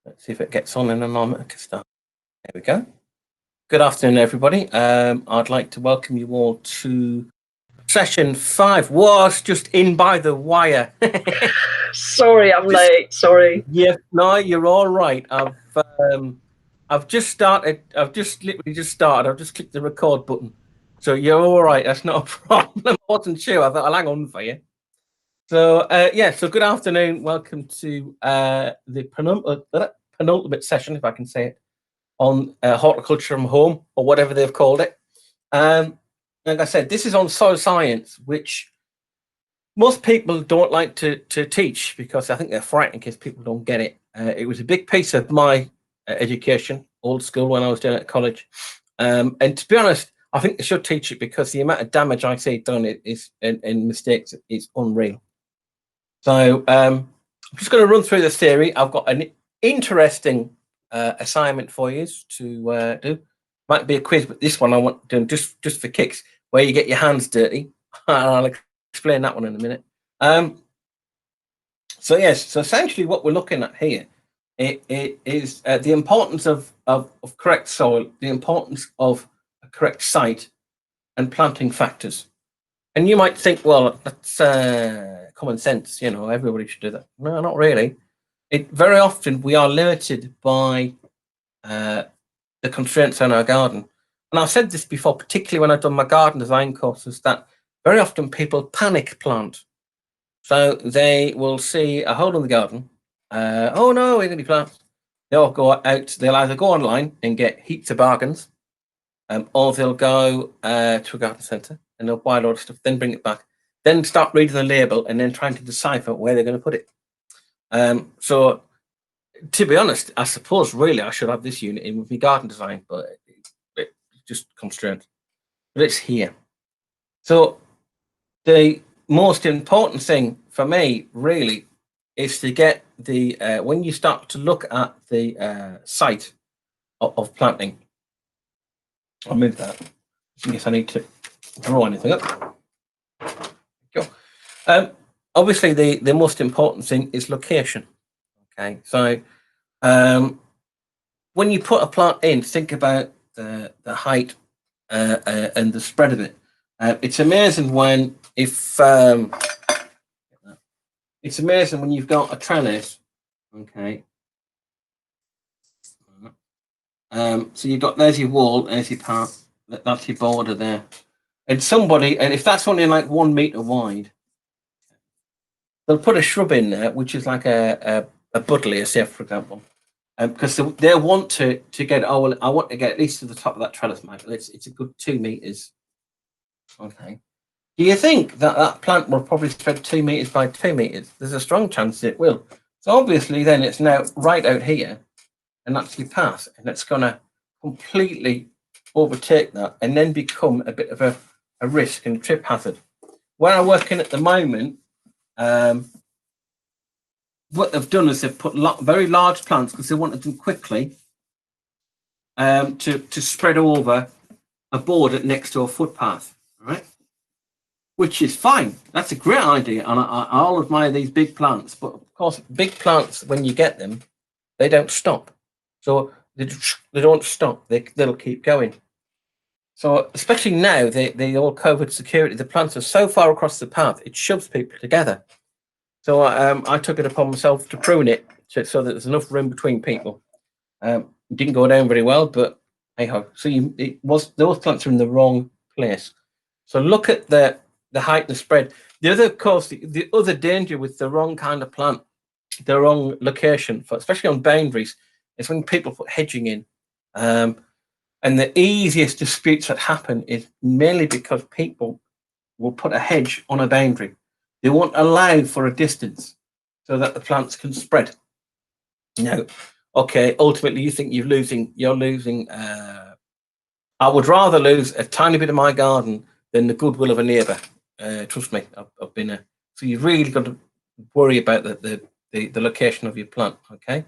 Let's see if it gets on in a moment. I can start. There we go. Good afternoon, everybody. I'd like to welcome you all to session 5. Was just in by the wire. Sorry, I'm late. Sorry. Yeah, no, you're all right. I've just started. I've just literally just started. I've just clicked the record button, so you're all right. That's not a problem. I wasn't sure. I thought I'll hang on for you. So yeah. So good afternoon. Welcome to the penultimate session, if I can say it, on horticulture from home, or whatever they've called it. Like I said, this is on soil science, which most people don't like to teach because I think they're frightened in case people don't get it. It was a big piece of my education, old school, when I was doing it at college. And to be honest, I think they should teach it because the amount of damage I see done is and mistakes is unreal. So I'm just going to run through the theory. I've got an interesting assignment for you to do. Might be a quiz, but this one I want to do just for kicks, where you get your hands dirty. I'll explain that one in a minute. So yes, so essentially what we're looking at here it is the importance of correct soil, the importance of a correct site, and planting factors. And you might think, well, that's common sense, you know, everybody should do that. No, not really. Very often we are limited by the constraints on our garden. And I've said this before, particularly when I've done my garden design courses, that very often people panic plant. So they will see a hole in the garden. Oh no, we're going to plants. They'll go out, they'll either go online and get heaps of bargains, or they'll go to a garden centre and they'll buy a lot of stuff, then bring it back, then start reading the label and then trying to decipher where they're going to put it. So to be honest, I suppose really I should have this unit in with my garden design, but it's just constrained. But it's here. So the most important thing for me really is to get the when you start to look at the site of planting. I'll move that in case I need to draw anything up. Go. Obviously, the most important thing is location. Okay, so when you put a plant in, think about the height and the spread of it. It's amazing when it's amazing when you've got a trellis. Okay. So you've got, there's your wall, there's your part, that's your border there. And if that's only like 1 meter wide, they'll put a shrub in there, which is like a buddleia, say, for example. Because they want to get, oh, well, I want to get at least to the top of that trellis, Michael. It's a good 2 meters. Okay. Do you think that plant will probably spread 2 meters by 2 meters? There's a strong chance it will. So obviously then it's now right out here, and that's your path, and it's going to completely overtake that and then become a bit of a risk and a trip hazard. Where I'm working at the moment, what they've done is they've put very large plants because they wanted them quickly to spread over a border next to a footpath, right? Which is fine. That's a great idea, and I'll admire these big plants. But of course, big plants, when you get them, they don't stop. So they don't stop. They'll keep going. So especially now, the old COVID security, the plants are so far across the path, it shoves people together. So I took it upon myself to prune it so that there's enough room between people. It didn't go down very well, but hey ho. So those plants are in the wrong place. So look at the height and the spread. The other, of course, the other danger with the wrong kind of plant, the wrong location, especially on boundaries, is when people put hedging in. And the easiest disputes that happen is mainly because people will put a hedge on a boundary. They won't allow for a distance so that the plants can spread. No, okay, ultimately you think you're losing. I would rather lose a tiny bit of my garden than the goodwill of a neighbour. Trust me, I've been there. So you've really got to worry about the location of your plant. Okay.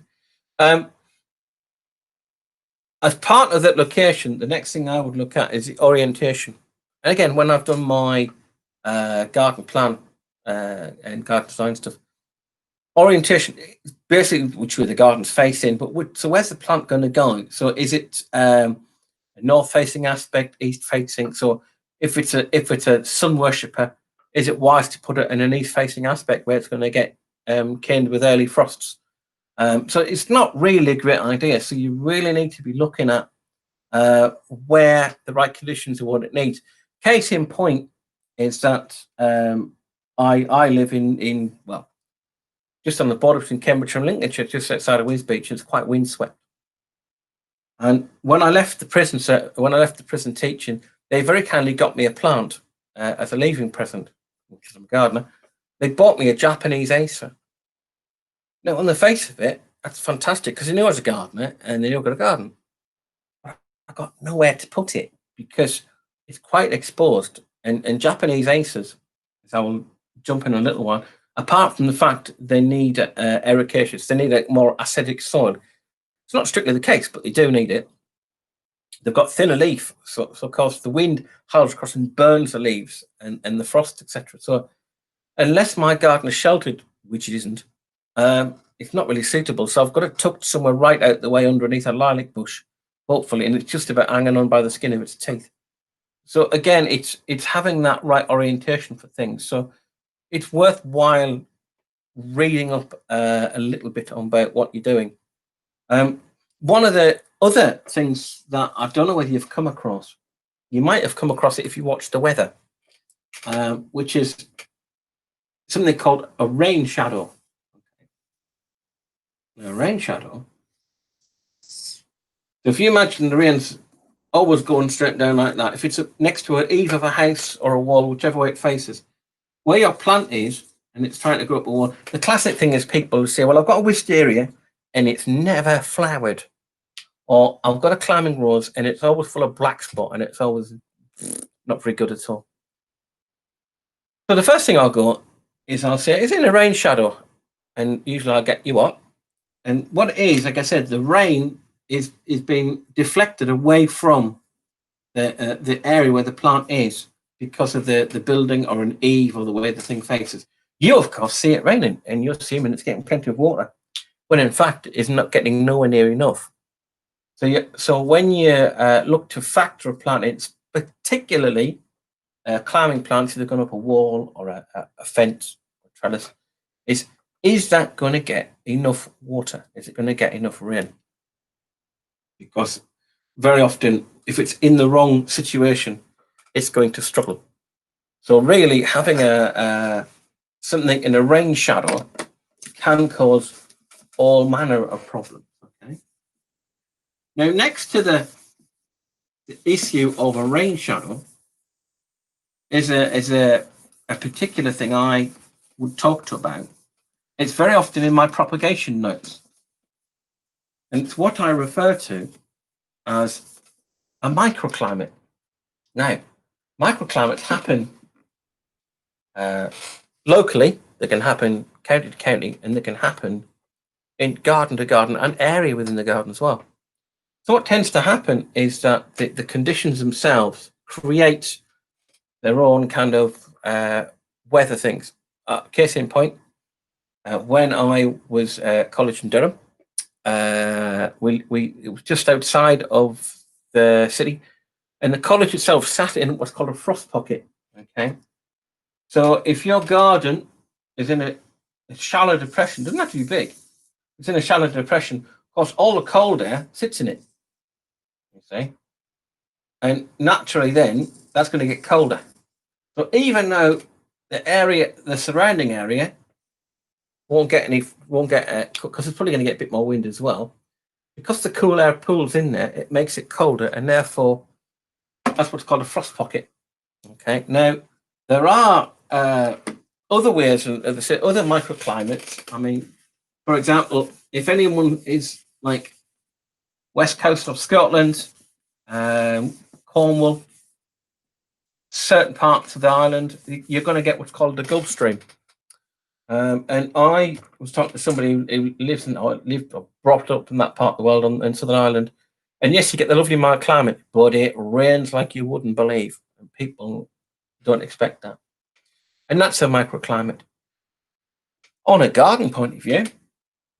As part of that location, the next thing I would look at is the orientation. And again, when I've done my garden plan and garden design stuff, orientation is basically which way the garden's facing, but so where's the plant going to go? So is it a north-facing aspect, east-facing? So if it's a sun worshipper, is it wise to put it in an east-facing aspect where it's going to get caned with early frosts? So it's not really a great idea. So you really need to be looking at where the right conditions are, what it needs. Case in point is that I live in well, just on the border between Cambridgeshire and Lincolnshire, just outside of Wisbech. It's quite windswept. And when I left the prison teaching, they very kindly got me a plant as a leaving present, which is I'm a gardener. They bought me a Japanese Acer. Now, on the face of it, that's fantastic because they knew I was a gardener and they knew I've got a garden. I got nowhere to put it because it's quite exposed. And Japanese Acers, as I will jump in a little while, apart from the fact they need ericaceous, they need a more acidic soil. It's not strictly the case, but they do need it. They've got thinner leaf, so of course the wind howls across and burns the leaves and the frost, etc. So unless my garden is sheltered, which it isn't, it's not really suitable. So I've got it tucked somewhere right out the way underneath a lilac bush, hopefully, and it's just about hanging on by the skin of its teeth. So again, it's having that right orientation for things. So it's worthwhile reading up a little bit about what you're doing. One of the other things that I don't know whether you've come across, you might have come across it if you watch the weather, which is something called a rain shadow. A rain shadow. So if you imagine the rain's always going straight down like that, if it's next to an eave of a house or a wall, whichever way it faces, where your plant is, and it's trying to grow up a wall, the classic thing is people say, well, I've got a wisteria and it's never flowered. Or I've got a climbing rose and it's always full of black spot and it's always not very good at all. So the first thing I'll go is I'll say, is it in a rain shadow? And usually I'll get you what? And what it is, like I said, the rain is being deflected away from the area where the plant is because of the building or an eave or the way the thing faces. You, of course, see it raining and you're assuming it's getting plenty of water, when in fact it's not getting nowhere near enough. So when you look to factor a plant, it's particularly climbing plants that are going up a wall or a fence or trellis, is that going to get enough water? Is it going to get enough rain? Because very often, if it's in the wrong situation, it's going to struggle. So really having something in a rain shadow can cause all manner of problems. Okay. Now, next to the issue of a rain shadow is a particular thing I would talk to about. It's very often in my propagation notes. And it's what I refer to as a microclimate. Now, microclimates happen locally, they can happen county to county, and they can happen in garden to garden and area within the garden as well. So what tends to happen is that the conditions themselves create their own kind of weather things. Case in point, when I was at college in Durham, it was just outside of the city, and the college itself sat in what's called a frost pocket. Okay, so if your garden is in a shallow depression, doesn't have to be big. It's in a shallow depression. Of course, all the cold air sits in it. You see, and naturally, then that's going to get colder. So even though the surrounding area won't get because it's probably going to get a bit more wind as well. Because the cool air pools in there, it makes it colder, and therefore that's what's called a frost pocket. Okay. Now there are other ways of other microclimates. I mean, for example, if anyone is like west coast of Scotland, Cornwall, certain parts of the island, you're going to get what's called the Gulf Stream. And I was talking to somebody who lived or brought up in that part of the world in Southern Ireland. And yes, you get the lovely mild climate, but it rains like you wouldn't believe. And people don't expect that. And that's a microclimate. On a garden point of view,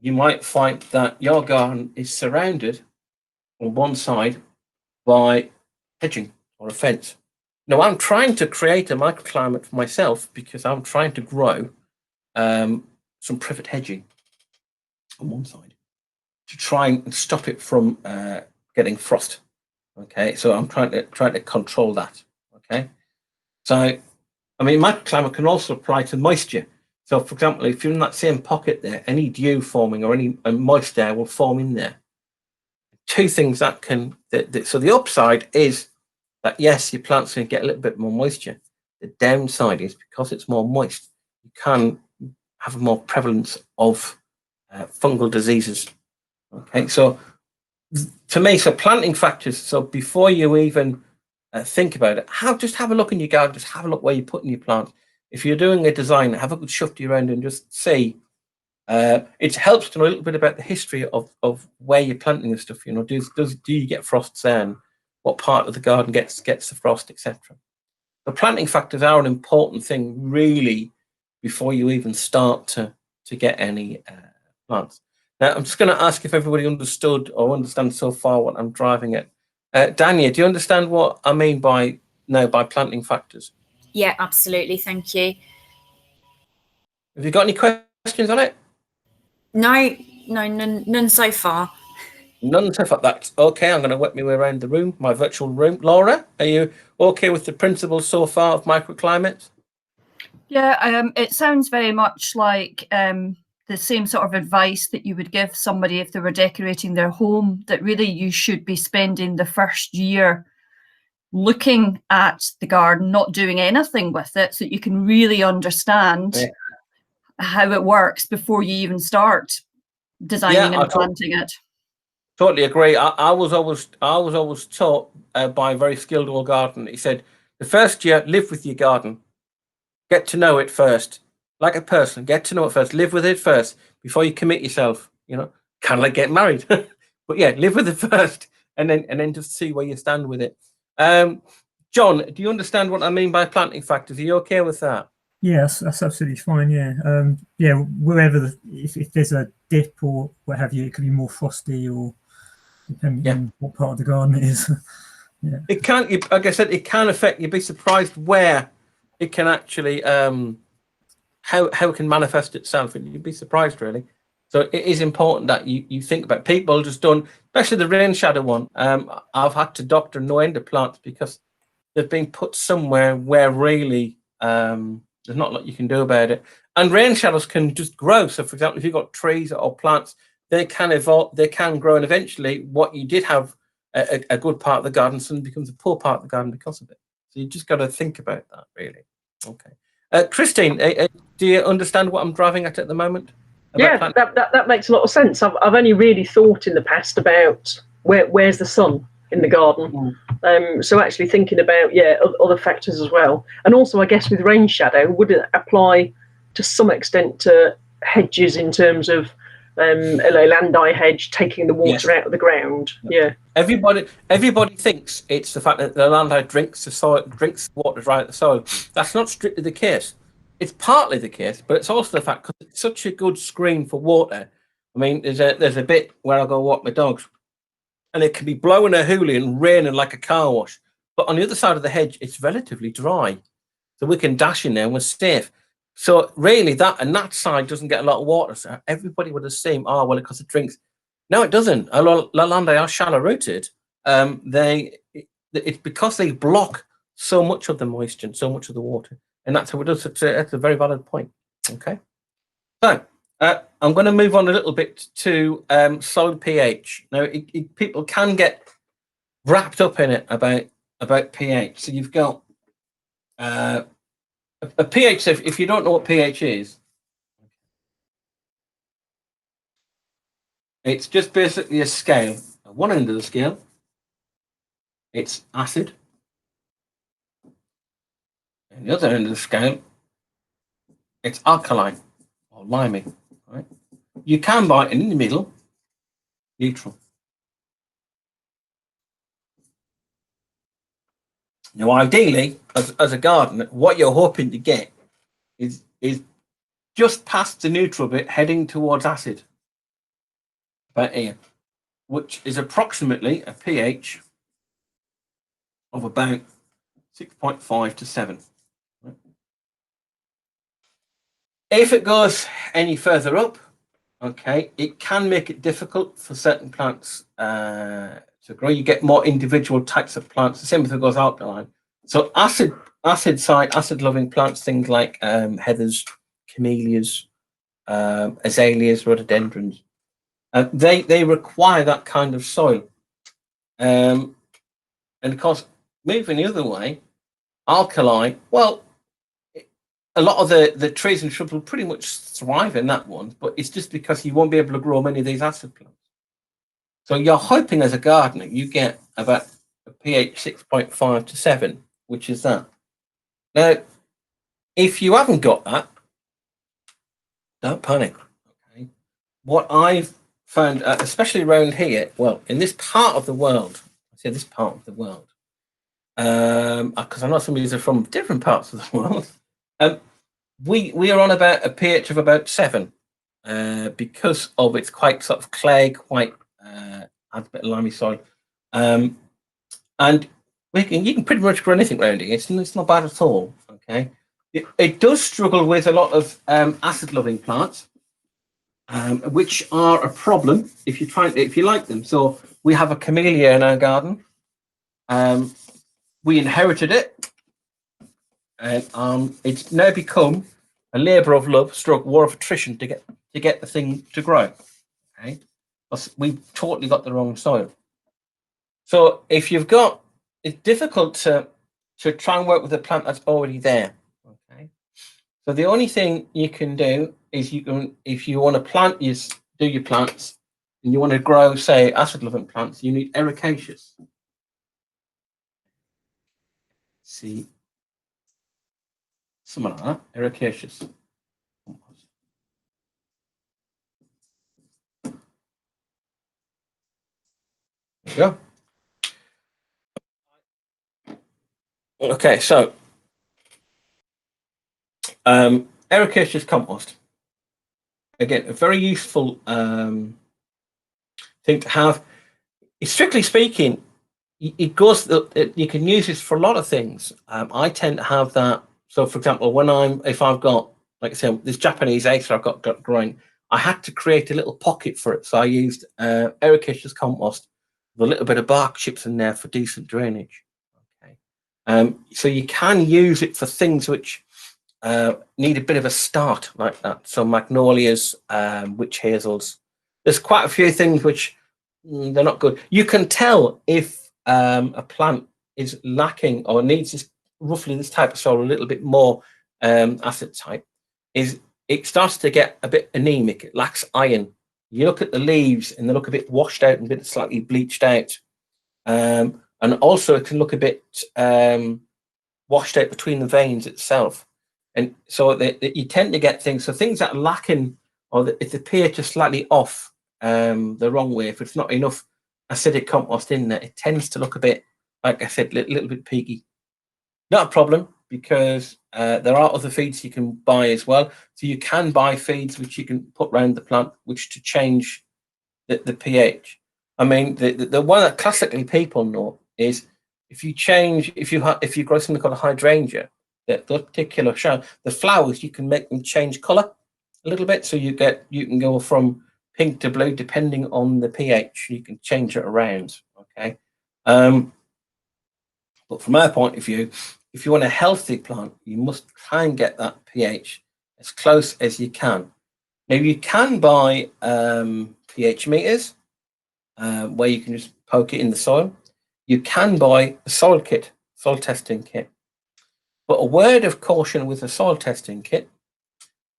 you might find that your garden is surrounded on one side by hedging or a fence. Now, I'm trying to create a microclimate for myself because I'm trying to grow some privet hedging on one side to try and stop it from getting frost. Okay, so I'm trying to control that. Okay, so I mean, microclimate can also apply to moisture. So, for example, if you're in that same pocket there, any dew forming or any moist air will form in there. Two things that can. So the upside is that yes, your plants can get a little bit more moisture. The downside is because it's more moist, you can have a more prevalence of fungal diseases. Okay, so to me, so planting factors. So before you even think about it, just have a look in your garden. Just have a look where you're putting your plants. If you're doing a design, have a good shufty around and just see. It helps to know a little bit about the history of where you're planting this stuff. You know, do you get frosts and what part of the garden gets the frost, etc. The planting factors are an important thing, really, before you even start to get any plants. Now, I'm just going to ask if everybody understood or understands so far what I'm driving at. Dania, do you understand what I mean by planting factors? Yeah, absolutely. Thank you. Have you got any questions on it? No, none so far. None so far. That's okay. I'm going to work my way around the room, my virtual room. Laura, are you okay with the principles so far of microclimates? Yeah, it sounds very much like the same sort of advice that you would give somebody if they were decorating their home, that really you should be spending the first year looking at the garden, not doing anything with it, so that you can really understand how it works before you even start designing and planting it. Totally agree. I was always taught by a very skilled old gardener. He said, the first year, live with your garden. Get to know it first. Like a person, get to know it first. Live with it first before you commit yourself. You know, kind of like get married. But yeah, live with it first and then just see where you stand with it. John, do you understand what I mean by planting factors? Are you okay with that? Yes, that's absolutely fine. Yeah, yeah. Wherever if there's a dip or what have you, it could be more frosty or depending on what part of the garden it is. Yeah, it can. Like I said, it can affect. You'd be surprised where it can actually how it can manifest itself, and you'd be surprised really. So it is important that you think about. People just don't, especially the rain shadow one. I've had to doctor no end of plants because they've been put somewhere where really there's not a lot you can do about it. And rain shadows can just grow. So, for example, if you've got trees or plants, they can evolve, they can grow, and eventually, what you did have a good part of the garden suddenly becomes a poor part of the garden because of it. So you just got to think about that, really. Okay, Christine, do you understand what I'm driving at the moment? Yeah, that makes a lot of sense. I've only really thought in the past about where's the sun in the garden. So actually thinking about other factors as well, and also I guess with rain shadow, would it apply to some extent to hedges in terms of landai hedge taking the water out of the ground? Yeah. Everybody thinks it's the fact that the landai drinks the water right at the soil. That's not strictly the case. It's partly the case, but it's also the fact because it's such a good screen for water. I mean, there's a bit where I go walk my dogs, and it can be blowing a hoolie and raining like a car wash. But on the other side of the hedge, it's relatively dry, so we can dash in there and we're safe. So really, that side doesn't get a lot of water. So everybody would assume, oh well, because it drinks. No, it doesn't. Landai are shallow rooted. It's because they block so much of the moisture, so much of the water. And that's how it does. That's a very valid point. Okay. So I'm going to move on a little bit to soil pH. Now, people can get wrapped up in it about pH. So you've got a pH. So if you don't know what pH is, it's just basically a scale. At one end of the scale, it's acid. And the other end of the scale, it's alkaline or limey. Right? You can buy it in the middle, neutral. Now, ideally, as a gardener, what you're hoping to get is just past the neutral bit, heading towards acid, about here, which is approximately a pH of about 6.5 to 7. If it goes any further up, okay, it can make it difficult for certain plants to grow. You get more individual types of plants. The same if it goes alkaline. So acid-loving plants, things like heathers, camellias, azaleas, rhododendrons, they require that kind of soil. And of course, moving the other way, alkali, well, a lot of the trees and shrubs will pretty much thrive in that one, but it's just because you won't be able to grow many of these acid plants. So you're hoping as a gardener, you get about a pH 6.5 to 7, which is that. Now, if you haven't got that, don't panic. Okay. What I've found, especially around here, well, in this part of the world, I say this part of the world, because I know some of these are from different parts of the world. We are on about a pH of about 7 because of it's quite sort of clay, quite has a bit of limey soil, and you can pretty much grow anything around here. It's not bad at all. Okay, it does struggle with a lot of acid-loving plants, which are a problem if you like them. So we have a camellia in our garden. We inherited it. And it's now become a labour of love, stroke war of attrition to get the thing to grow. Okay, we've totally got the wrong soil. So if you've got, it's difficult to try and work with a plant that's already there. Okay, so the only thing you can do is if you want to do your plants, and you want to grow, say, acid-loving plants, you need ericaceous. See. Something like that, ericaceous. There you go. Okay, so ericaceous compost. Again, a very useful thing to have. Strictly speaking, it goes. You can use this for a lot of things. I tend to have that. So, for example, if I've got, like I said, this Japanese acer I've got growing, I had to create a little pocket for it. So I used ericaceous compost with a little bit of bark chips in there for decent drainage. Okay, so you can use it for things which need a bit of a start like that. So magnolias, witch hazels. There's quite a few things which they're not good. You can tell if a plant is lacking or needs roughly this type of soil, a little bit more acid type, is it starts to get a bit anemic. It lacks iron. You look at the leaves and they look a bit washed out and a bit slightly bleached out. And also it can look a bit washed out between the veins itself. And so you tend to get things. So things that are lacking, or if the pH is slightly off the wrong way, if it's not enough acidic compost in there, it tends to look a bit, like I said, a little bit peaky. Not a problem, because there are other feeds you can buy as well. So you can buy feeds which you can put around the plant, which to change the pH. I mean, the one that classically people know is if you grow something called a hydrangea, that particular the flowers, you can make them change colour a little bit. So you can go from pink to blue depending on the pH. You can change it around. Okay. But from our point of view, if you want a healthy plant, you must try and get that pH as close as you can. Now, you can buy pH meters where you can just poke it in the soil. You can buy a soil testing kit. But a word of caution with a soil testing kit,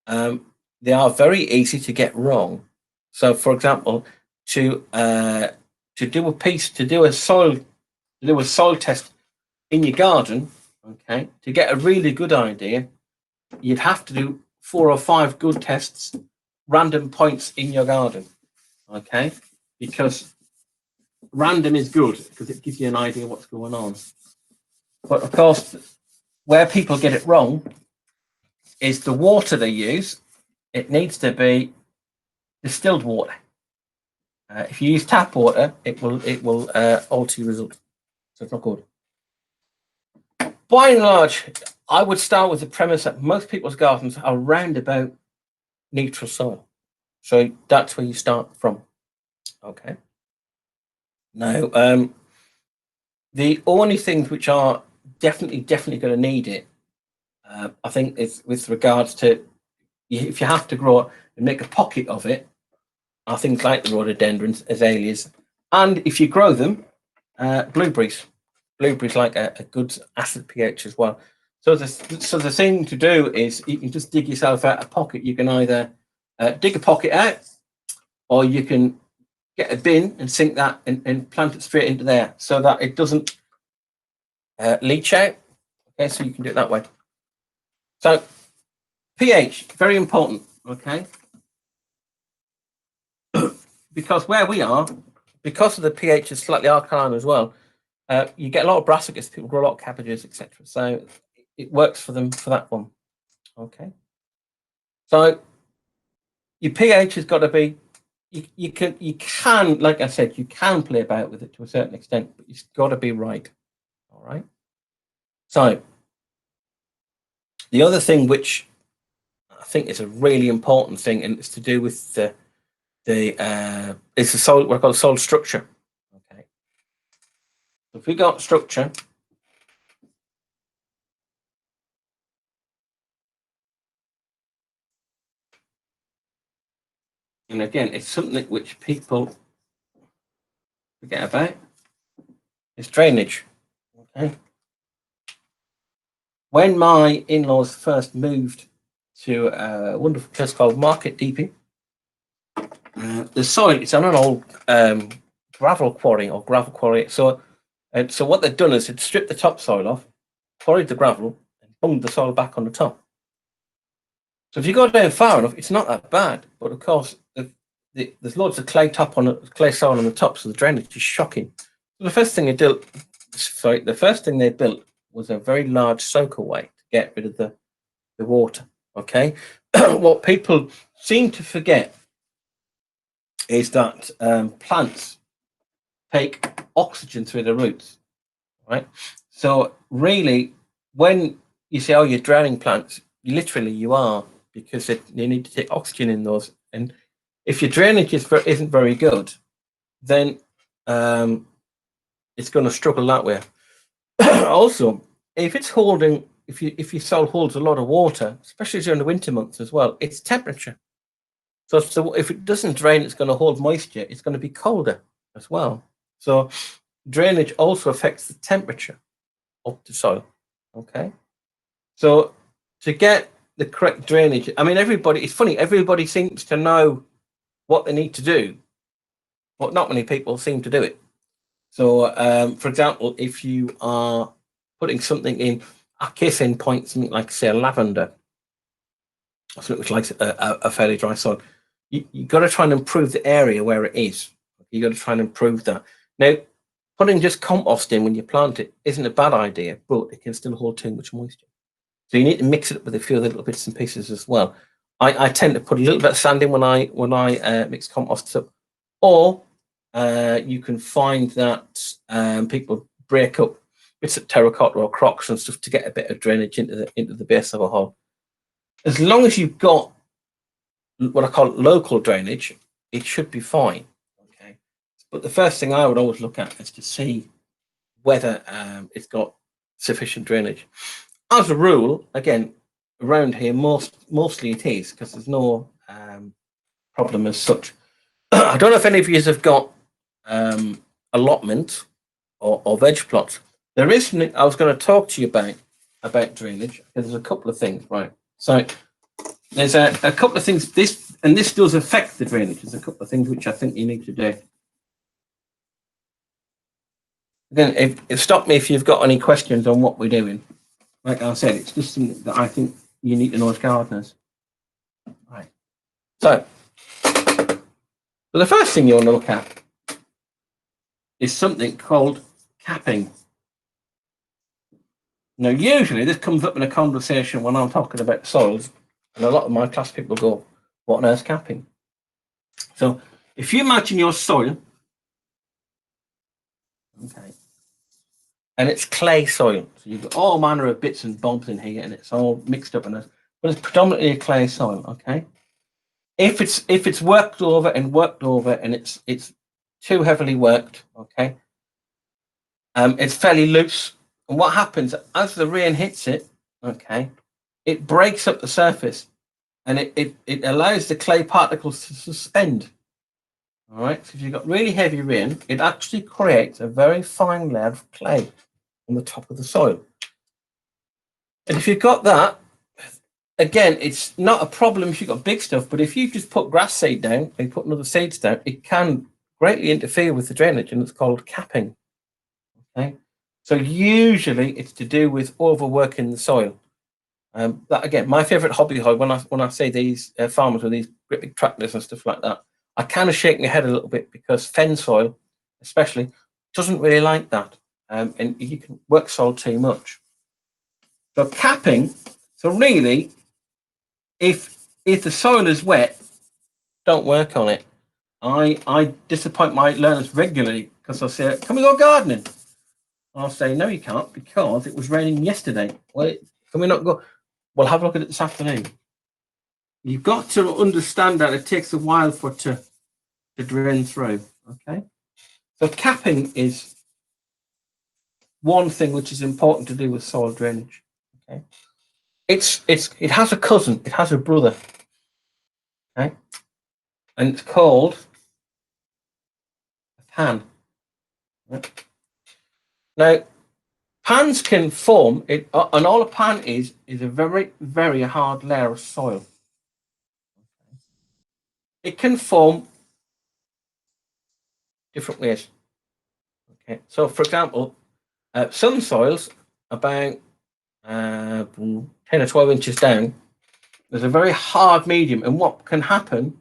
they are very easy to get wrong. So, for example, to do a soil test in your garden, okay, to get a really good idea, you'd have to do 4 or 5 good tests, random points in your garden, okay, because random is good because it gives you an idea what's going on. But of course, where people get it wrong is the water they use it needs to be distilled water. If you use tap water, it will alter your result. So it's not good. By and large, I would start with the premise that most people's gardens are around about neutral soil. So that's where you start from. Okay. Now, the only things which are definitely going to need it, I think, is with regards to if you have to grow it and make a pocket of it, are things like the rhododendrons, azaleas, and if you grow them, blueberries. Blueberries like a good acid pH as well. So the thing to do is you can just dig yourself out a pocket. You can either dig a pocket out, or you can get a bin and sink that and plant it straight into there so that it doesn't leach out. Okay, so you can do it that way. So pH, very important, okay? Because where we are, because of the pH is slightly alkaline as well, you get a lot of brassicas, people grow a lot of cabbages, etc. So it works for them for that one. Okay. So your pH has got to be, you can, like I said, you can play about with it to a certain extent, but it's got to be right. All right. So the other thing which I think is a really important thing, and it's to do with it's the soil, what I call soil structure. Okay. So if we got structure, and again, it's something which people forget about, is drainage. Okay. When my in-laws first moved to a wonderful place called Market Deeping, the soil, it's on an old gravel quarry. So what they'd done is they'd stripped the topsoil off, quarried the gravel, and bunged the soil back on the top. So if you go down far enough, it's not that bad. But of course, there's loads of clay soil on the top, so the drainage is shocking. So the first thing they built was a very large soakaway to get rid of the water. Okay, what people seem to forget is that plants take oxygen through the roots, right? So really, when you say, "Oh, you're drowning plants," you are, because you need to take oxygen in those. And if your drainage isn't very good, then it's going to struggle that way. Also, if your soil holds a lot of water, especially during the winter months as well, it's temperature. So if it doesn't drain, it's going to hold moisture. It's going to be colder as well. So drainage also affects the temperature of the soil. Okay. So to get the correct drainage, I mean, it's funny, everybody seems to know what they need to do, but not many people seem to do it. So, for example, if you are putting something in a case in point, something like, say, a lavender, something which likes a fairly dry soil, you've got to try and improve the area where it is. You've got to try and improve that. Now, putting just compost in when you plant it isn't a bad idea, but it can still hold too much moisture. So you need to mix it up with a few other little bits and pieces as well. I tend to put a little bit of sand in when I mix compost up, or you can find that people break up bits of terracotta or crocks and stuff to get a bit of drainage into the base of a hole. As long as you've got what I call local drainage, it should be fine. Okay, but the first thing I would always look at is to see whether it's got sufficient drainage. As a rule, again, around here, mostly it is, because there's no problem as such. I don't know if any of you have got allotments or veg plots. There is something I was going to talk to you about drainage, because there's a couple of things, right? So there's a couple of things, this does affect the drainage. There's a couple of things which I think you need to do. Again, stop me if you've got any questions on what we're doing. Like I said, it's just something that I think you need to know as gardeners. Right. So the first thing you want to look at is something called capping. Now, usually this comes up in a conversation when I'm talking about soils, and a lot of my class people go, what on earth's capping? So if you imagine your soil, okay, and it's clay soil, so you've got all manner of bits and bobs in here, and it's all mixed up in it, but it's predominantly a clay soil, okay? If it's worked over and it's too heavily worked, okay, it's fairly loose, and what happens as the rain hits it, okay, it breaks up the surface, and it allows the clay particles to suspend. All right, so if you've got really heavy rain, it actually creates a very fine layer of clay on the top of the soil. And if you've got that, again, it's not a problem if you've got big stuff, but if you just put grass seed down and you put another seeds down, it can greatly interfere with the drainage, and it's called capping. Okay, so usually it's to do with overworking the soil. That again, my favorite hobby when I see these farmers with these great big tractors and stuff like that, I kind of shake my head a little bit, because fen soil, especially, doesn't really like that, and you can work soil too much. So capping. So really, if the soil is wet, don't work on it. I disappoint my learners regularly, because I'll say, "Can we go gardening?" I'll say, "No, you can't, because it was raining yesterday." Well, can we not go? Well, have a look at it this afternoon. You've got to understand that it takes a while for it to drain through. Okay, so capping is one thing which is important to do with soil drainage. Okay, it has a cousin, it has a brother. Okay, and it's called a pan. Right? Now, pans can form it, and all a pan is a very, very hard layer of soil. It can form different ways. Okay, so for example, some soils about 10 or 12 inches down, there's a very hard medium, and what can happen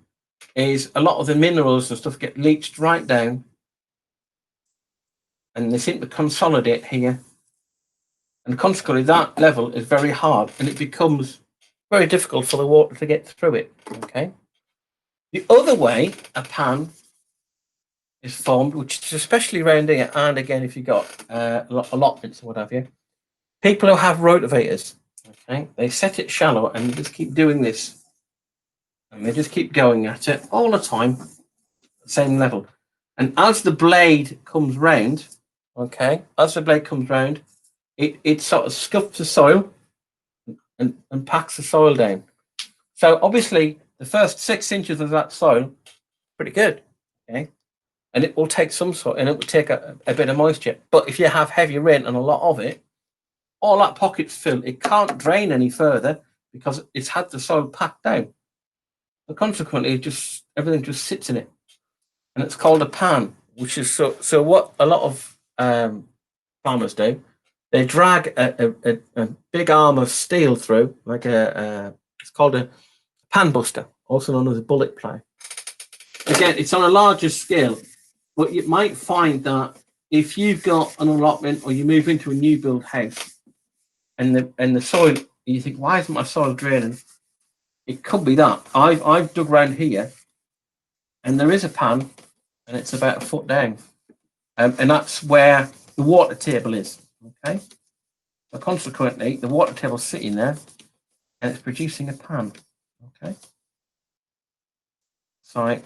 is a lot of the minerals and stuff get leached right down, and they seem to consolidate here, and consequently that level is very hard, and it becomes very difficult for the water to get through it. Okay, the other way a pan is formed, which is especially around here, and again if you've got allotments or what have you, people who have rotavators, okay, they set it shallow and just keep doing this, and they just keep going at it all the time, same level, and as the blade comes round, okay, as the blade comes round, it sort of scuffs the soil and packs the soil down. So obviously the first 6 inches of that soil, pretty good, okay, and it will take some sort, and it will take a bit of moisture. But if you have heavy rain and a lot of it, all that pocket's filled. It can't drain any further because it's had the soil packed down. So consequently, everything just sits in it, and it's called a pan. Which is so. What a lot of farmers do, they drag a big arm of steel through, like it's called a pan buster, also known as a bullet plough. Again, it's on a larger scale, but you might find that if you've got an allotment or you move into a new build house, and the soil, you think, why isn't my soil draining? It could be that. I've dug around here, and there is a pan, and it's about a foot down, and that's where the water table is. Okay, so consequently, the water table's sitting there, and it's producing a pan. Okay, so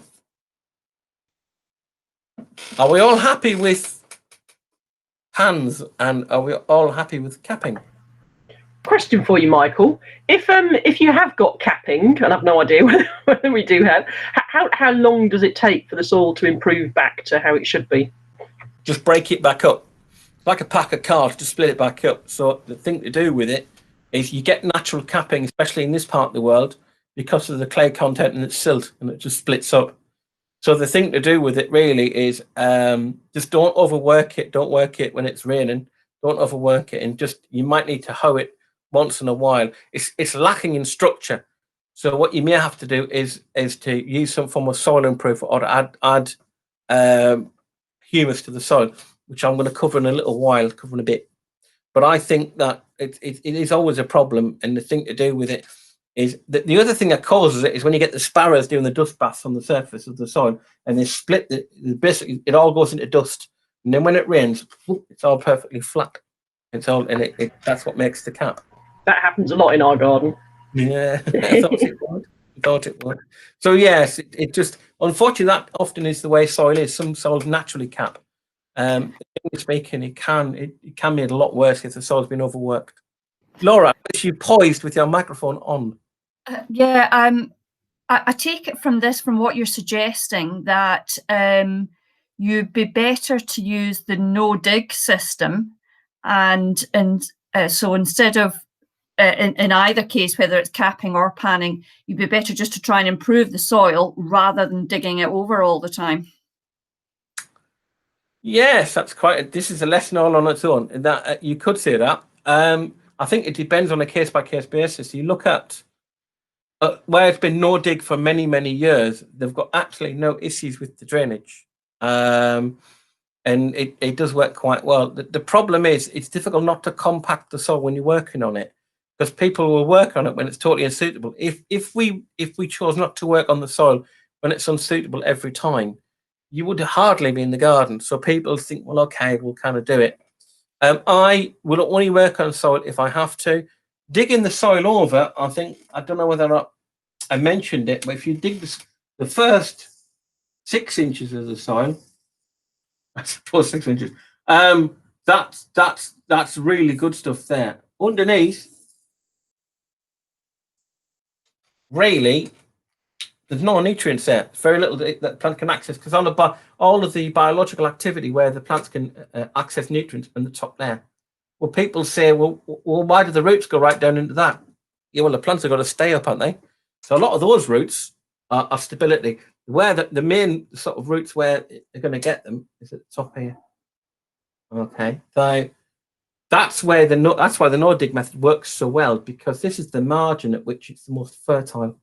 are we all happy with pans, and are we all happy with capping? Question for you, Michael. If you have got capping, and I've no idea whether we do have, how long does it take for the soil to improve back to how it should be? Just break it back up. Like a pack of cards, just split it back up. So the thing to do with it is you get natural capping, especially in this part of the world, because of the clay content and its silt, and it just splits up. So the thing to do with it really is just don't overwork it. Don't work it when it's raining. Don't overwork it, and just you might need to hoe it once in a while. It's lacking in structure. So what you may have to do is to use some form of soil improver or to add humus to the soil, which I'm going to cover in a little while, cover in a bit. But I think that it is always a problem, and the thing to do with it is that the other thing that causes it is when you get the sparrows doing the dust baths on the surface of the soil, and they split basically it all goes into dust, and then when it rains, it's all perfectly flat. It's all, and that's what makes the cap. That happens a lot in our garden. Yeah, I thought it would. So yes, it just, unfortunately, that often is the way soil is. Some soils naturally cap. Speaking, it can be a lot worse if the soil's been overworked. Laura, is you poised with your microphone on? Yeah, I take it from what you're suggesting, that you'd be better to use the no dig system, and so instead of in either case, whether it's capping or panning, you'd be better just to try and improve the soil rather than digging it over all the time. Yes, that's this is a lesson all on its own. That you could say that. I think it depends on a case-by-case basis. You look at where it's been no dig for many, many years, they've got absolutely no issues with the drainage. And it does work quite well. The problem is it's difficult not to compact the soil when you're working on it, because people will work on it when it's totally unsuitable. If we chose not to work on the soil when it's unsuitable every time, you would hardly be in the garden. So people think, well, okay, we'll kind of do it. I will only work on soil if I have to. Digging the soil over, I don't know whether or not I mentioned it, but if you dig the first 6 inches of the soil, I suppose 6 inches, that's really good stuff there. Underneath, really, there's no nutrients there. Very little that plant can access, because all of the biological activity where the plants can access nutrients in the top there. Well, people say, well, why do the roots go right down into that? Yeah, well, the plants have got to stay up, aren't they? So a lot of those roots are stability. Where the main sort of roots where they're going to get them is at the top here. Okay, so that's why the no dig method works so well, because this is the margin at which it's the most fertile.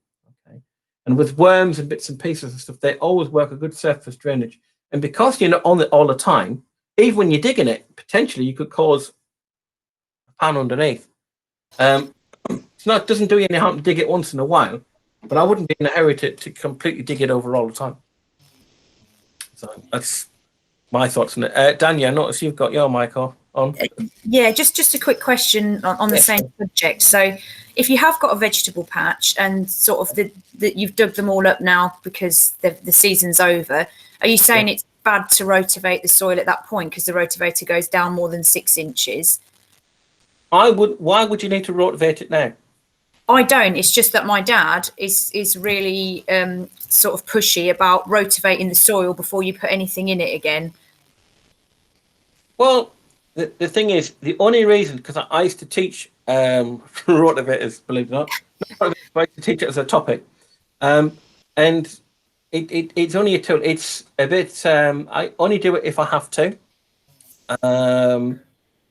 Okay, and with worms and bits and pieces and stuff, they always work a good surface drainage. And because you're not on it all the time, even when you're digging it, potentially you could cause a pan underneath. It doesn't do you any harm to dig it once in a while, but I wouldn't be in a hurry to completely dig it over all the time. So that's my thoughts on it. Dania, I notice you've got your mic on. Yeah, just a quick question on the same subject. So if you have got a vegetable patch and sort of that you've dug them all up now because the season's over, are you saying it's bad to rotivate the soil at that point because the rotivator goes down more than 6 inches? Why would you need to rotivate it now? I don't. It's just that my dad is really sort of pushy about rotivating the soil before you put anything in it again. Well, the thing is, the only reason, because I used to teach rotivators, believe it or not, I used to teach it as a topic, and it's only a tool. It's a bit. I only do it if I have to.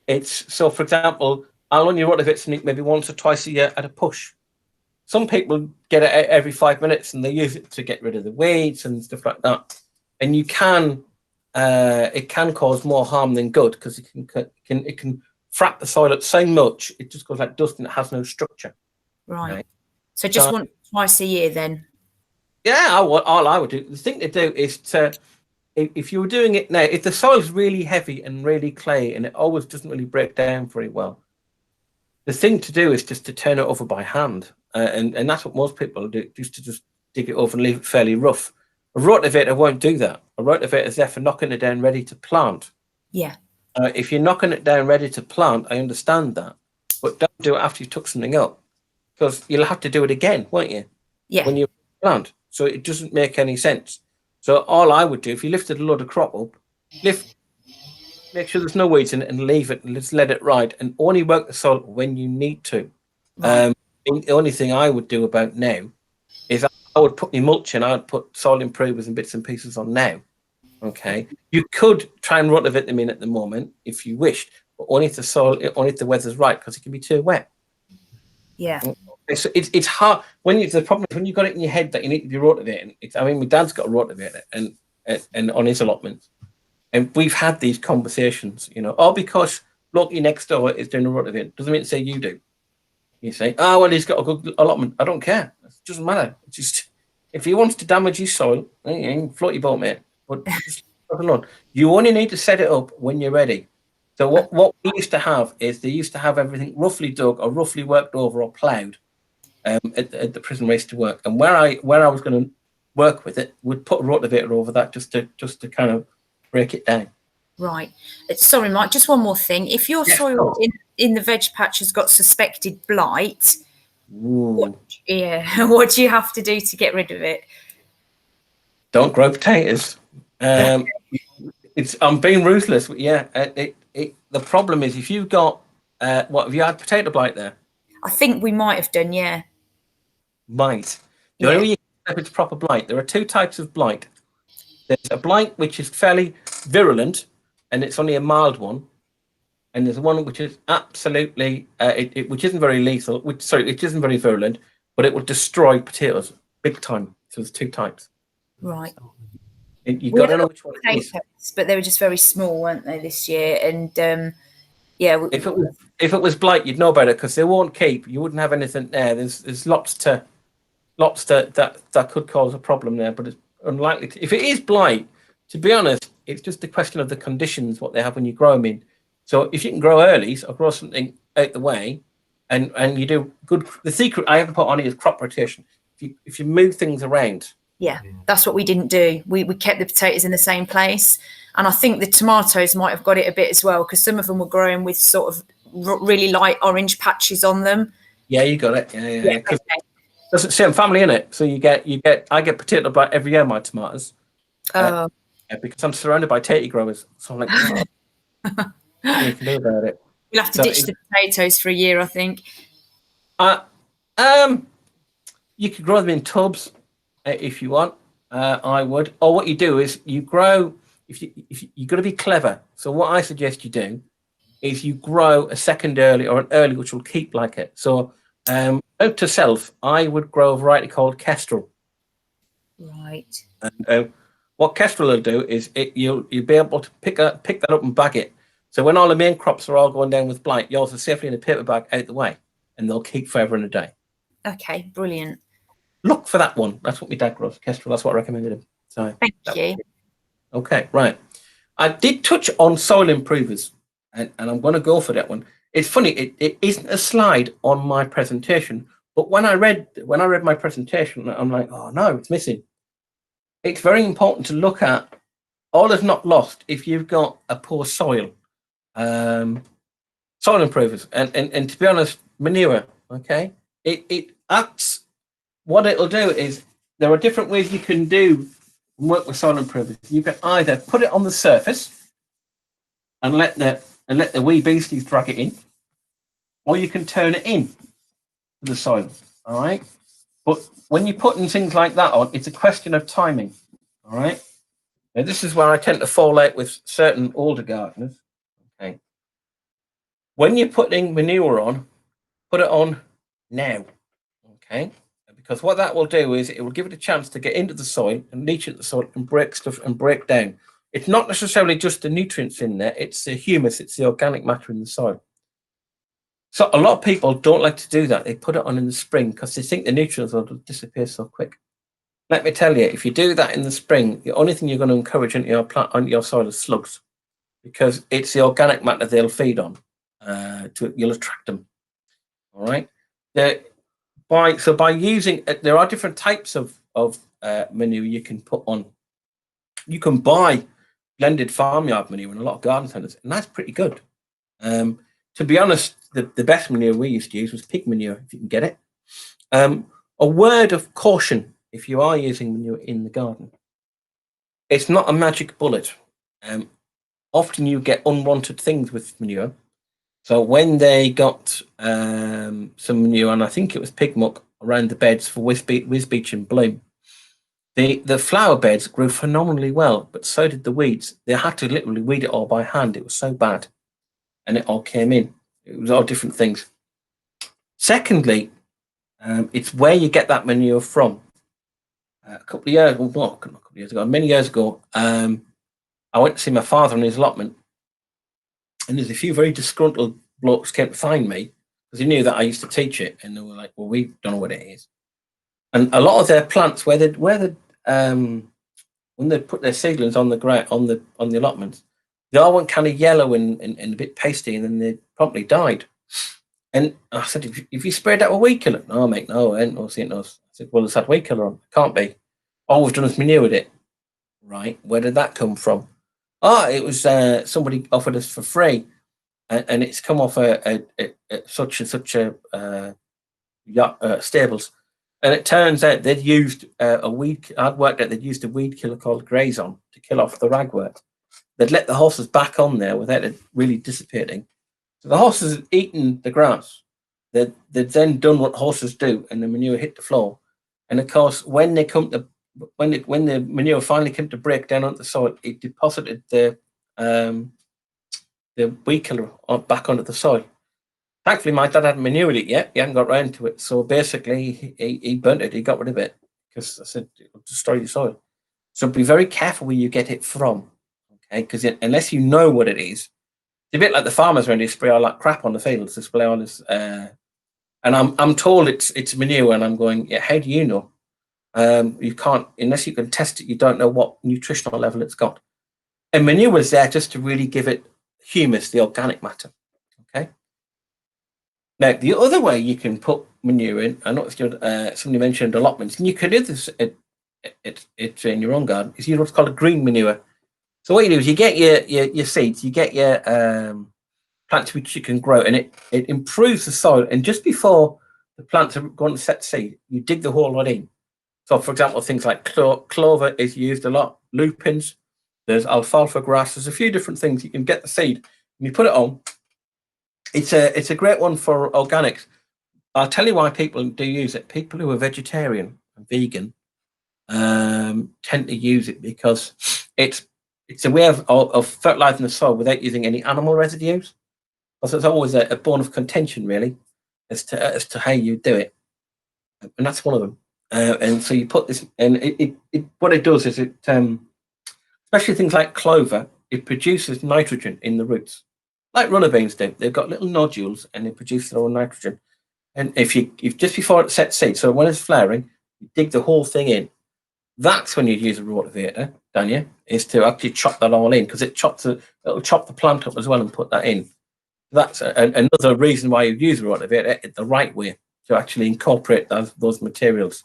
It's so, for example, I'll only rotivate maybe once or twice a year at a push. Some people get it every 5 minutes and they use it to get rid of the weeds and stuff like that. And it can cause more harm than good, because it can frap the soil up so much it just goes like dust and it has no structure. Right. So just once, twice a year then. Yeah, all I would do. The thing to do is if you were doing it now, if the soil's really heavy and really clay and it always doesn't really break down very well, the thing to do is just to turn it over by hand, and that's what most people do, just dig it over and leave it fairly rough. A rotavator won't do that. A rotavator is there for knocking it down ready to plant. Yeah. If you're knocking it down ready to plant, I understand that, but don't do it after you took something up, because you'll have to do it again, won't you? Yeah. When you plant, so it doesn't make any sense. So all I would do, if you lifted a load of crop up, make sure there's no weeds in it and leave it and just let it ride, and only work the soil when you need to. Right. The only thing I would do about now is I would put my mulch in. I would put soil improvers and bits and pieces on now. Okay, you could try and rotivate them in at the moment if you wished, but only if the weather's right, because it can be too wet. Yeah. Okay, so it's hard the problem is when you've got it in your head that you need to be rotivating. My dad's got a rotavator and on his allotments. And we've had these conversations, all because Loki next door is doing a rotavator. Doesn't mean to say you do. You say, oh, well, he's got a good allotment. I don't care. It doesn't matter. It's just, if he wants to damage his soil, float your boat, mate. But just alone. You only need to set it up when you're ready. So what we used to have is they used to have everything roughly dug or roughly worked over or ploughed at the prison race to work. And where I was going to work with it, would put a rotavator over that just to kind of break it down. Right. Sorry, Mike, just one more thing. If your soil in the veg patch has got suspected blight, what do you have to do to get rid of it? Don't grow potatoes. I'm being ruthless. Yeah. The problem is if you've got what have you had potato blight there? I think we might have done, yeah. Might. The only way you can know if it's proper blight, there are two types of blight. There's a blight which is fairly virulent, and it's only a mild one. And there's one which is absolutely, which isn't very lethal. It isn't very virulent, but it will destroy potatoes big time. So there's two types. Right. You've got to know which one it is. But they were just very small, weren't they, this year? And yeah. If it was blight, you'd know about it because they won't keep. You wouldn't have anything there. There's lots that could cause a problem there, but it's unlikely to. If it is blight, to be honest, it's just a question of the conditions what they have when you grow them in. So if you can grow early or grow something out the way, and you do good. The secret I haven't put on it is crop rotation. If you move things around. Yeah, that's what we didn't do. We kept the potatoes in the same place, and I think the tomatoes might have got it a bit as well because some of them were growing with sort of really light orange patches on them. Yeah, you got it. Yeah. Okay. There's the same family in it, so I get potato blight every year. My tomatoes. Because I'm surrounded by tatey growers, so I'm like, what you can do about it? We'll have to ditch the potatoes for a year, I think. You could grow them in tubs if you want. I would. Or what you do is you grow. If you've got to be clever. So what I suggest you do is you grow a second early or an early which will keep like it. So out to self, I would grow a variety called Kestrel. Right. And what Kestrel will do is you'll be able to pick that up and bag it. So when all the main crops are all going down with blight, yours are safely in a paper bag out the way, and they'll keep forever and a day. Okay, brilliant. Look for that one. That's what my dad grows, Kestrel. That's what I recommended him. So thank you. Okay, right. I did touch on soil improvers, and I'm going to go for that one. It's funny, it isn't a slide on my presentation, but when I read my presentation, I'm like, oh no, it's missing. It's very important to look at all is not lost if you've got a poor soil. Soil improvers, and to be honest, manure. Okay, it acts. What it'll do is there are different ways you can work with soil improvers. You can either put it on the surface and let the wee beasties drag it in, or you can turn it in to the soil. All right, but when you're putting things like that on, it's a question of timing. All right. Now this is where I tend to fall out with certain older gardeners. Okay. When you're putting manure on, put it on now. Okay. Because what that will do is it will give it a chance to get into the soil and leach into the soil and break stuff and break down. It's not necessarily just the nutrients in there, it's the humus, it's the organic matter in the soil. So a lot of people don't like to do that. They put it on in the spring because they think the nutrients will disappear so quick. Let me tell you, if you do that in the spring, the only thing you're going to encourage into your plant, on your soil is slugs, because it's the organic matter they'll feed on. You'll attract them. All right. By using, there are different types of manure you can put on. You can buy blended farmyard manure in a lot of garden centres, and that's pretty good. To be honest, the best manure we used to use was pig manure, if you can get it. A word of caution if you are using manure in the garden. It's not a magic bullet. Often you get unwanted things with manure. So when they got some manure, and I think it was pig muck around the beds for Wisbeach and bloom, the flower beds grew phenomenally well, but so did the weeds. They had to literally weed it all by hand. It was so bad, and it all came in. It was all different things. Secondly, it's where you get that manure from. Many years ago, I went to see my father in his allotment, and there's a few very disgruntled blokes came to find me because he knew that I used to teach it, and they were like, "Well, we don't know what it is." And a lot of their plants, when they put their seedlings on the ground on the allotments, they all went kind of yellow and a bit pasty, and then they promptly died. And I said, "If you sprayed that with weed killer?" "No, mate, no, I ain't no seeing those." I said, "Well, it's had weed killer on. Can't be. All we've done is manured it." "Right, where did that come from?" "Oh, it was somebody offered us for free, and it's come off such and such a stables." And it turns out they'd used a weed. I'd worked out they'd used a weed killer called Grazon to kill off the ragwort. They'd let the horses back on there without it really dissipating. So the horses had eaten the grass. They'd then done what horses do, and the manure hit the floor. And of course, when the manure finally came to break down onto the soil, it deposited the weed killer back onto the soil. Thankfully, my dad hadn't manured it yet. He hadn't got round to it. So basically, he burnt it. He got rid of it because I said it'll destroy your soil. So be very careful where you get it from, okay? Because unless you know what it is, it's a bit like the farmers when they spray all that crap on the fields. They spray all this, and I'm told it's manure, and I'm going, yeah. How do you know? You can't unless you can test it. You don't know what nutritional level it's got. And manure is there just to really give it humus, the organic matter. Okay. Now, the other way you can put manure in, I noticed somebody mentioned allotments, and you could do this it's in your own garden, is use what's called a green manure. So what you do is you get your seeds, you get your plants which you can grow, and it improves the soil. And just before the plants are going to set seed, you dig the whole lot in. So, for example, things like clover is used a lot, lupins, there's alfalfa grass, there's a few different things. You can get the seed, and you put it on. It's a great one for organics. I'll tell you why people do use it. People who are vegetarian and vegan tend to use it because it's a way of fertilizing the soil without using any animal residues. So it's always a bone of contention, really, as to how you do it, and that's one of them. And so you put this, and what it does is especially things like clover, it produces nitrogen in the roots. Like runner beans do. They've got little nodules and they produce their own nitrogen. And if just before it sets seed, so when it's flowering, you dig the whole thing in. That's when you use a rotavator, don't you? Is to actually chop that all in, because it'll chop the plant up as well and put that in. That's another reason why you use a rotavator the right way, to actually incorporate those materials.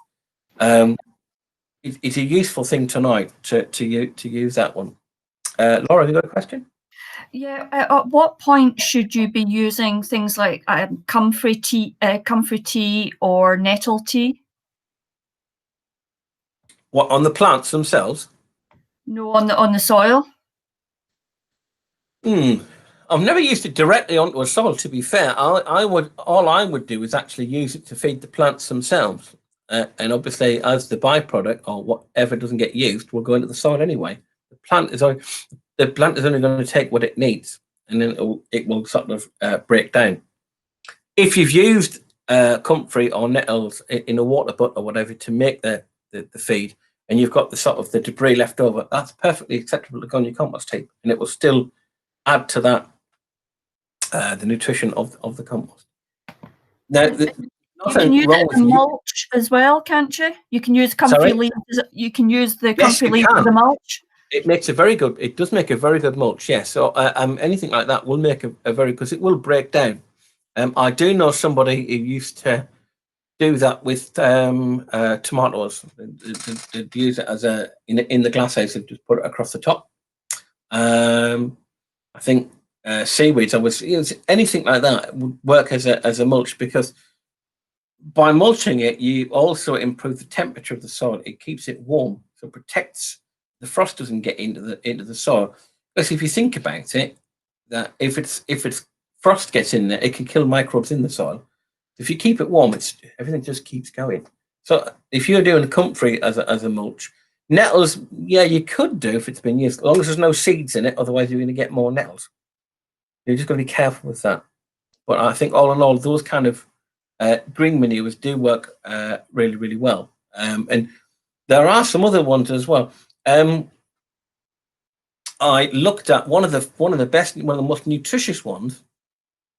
It's a useful thing tonight to use that one. Laura, have you got a question? Yeah. At what point should you be using things like comfrey tea or nettle tea? What, on the plants themselves? No, on the soil. I've never used it directly onto a soil. To be fair, all I would do is actually use it to feed the plants themselves, and obviously, as the byproduct or whatever doesn't get used will go into the soil anyway. The plant is only going to take what it needs, and then it will sort of break down. If you've used comfrey or nettles in a water butt or whatever to make the feed, and you've got the sort of the debris left over, that's perfectly acceptable to go on your compost heap, and it will still add to that the nutrition of the compost. Now, you can use it as mulch as well, can't you? You can use comfrey leaves. You can use the comfrey leaves as a mulch. It does make a very good mulch, yes. So anything like that will make a very, because it will break down. I do know somebody who used to do that with tomatoes. They'd use it as in the glass house and just put it across the top. I think seaweeds, anything like that would work as a mulch, because by mulching it, you also improve the temperature of the soil. It keeps it warm, so it protects the frost doesn't get into the soil. Because if you think about it, that if it's frost gets in there, it can kill microbes in the soil. If you keep it warm, everything just keeps going. So if you're doing a comfrey as a mulch, nettles, yeah, you could do if it's been used, as long as there's no seeds in it. Otherwise, you're going to get more nettles. You're just going to be careful with that. But I think all in all, those kind of green manures do work really, really well. And there are some other ones as well. I looked at one of the most nutritious ones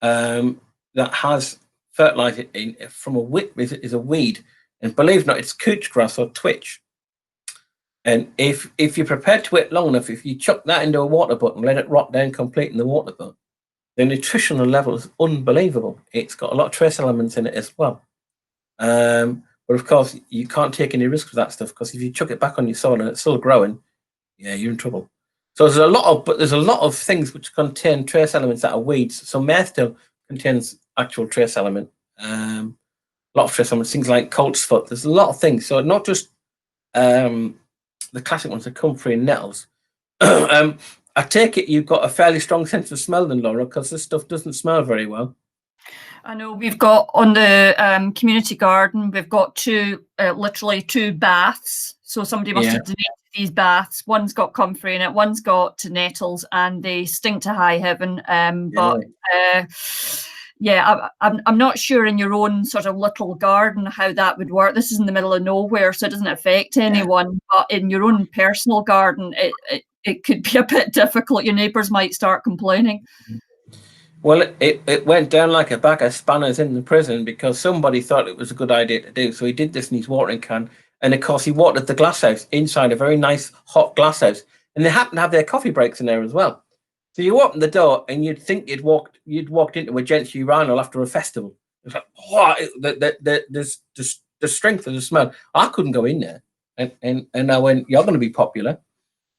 that has fertilizer from a weed is a weed, and believe it or not, it's couch grass or twitch. And if you're prepared to wait long enough, if you chuck that into a water butt and let it rot down complete in the water butt, the nutritional level is unbelievable. It's got a lot of trace elements in it as well. But of course, you can't take any risks with that stuff, because if you chuck it back on your soil and it's still growing, yeah, you're in trouble. So there's a lot of things which contain trace elements that are weeds. So maize still contains actual trace element. A lot of trace elements, things like colt's foot. There's a lot of things. So not just the classic ones are comfrey and nettles. I take it you've got a fairly strong sense of smell then, Laura, because this stuff doesn't smell very well. I know we've got on the community garden, we've got literally two baths. So somebody must have donated these baths. One's got comfrey in it, one's got nettles, and they stink to high heaven. I'm not sure in your own sort of little garden how that would work. This is in the middle of nowhere, so it doesn't affect anyone. But in your own personal garden, it could be a bit difficult. Your neighbours might start complaining. Well, it went down like a bag of spanners in the prison, because somebody thought it was a good idea to do. So he did this in his watering can. And of course, he watered the glass house inside a very nice hot glass house. And they happened to have their coffee breaks in there as well. So you open the door and you'd think you'd walked into a gents urinal after a festival. It's like, oh, the strength of the smell. I couldn't go in there. And I went, you're going to be popular.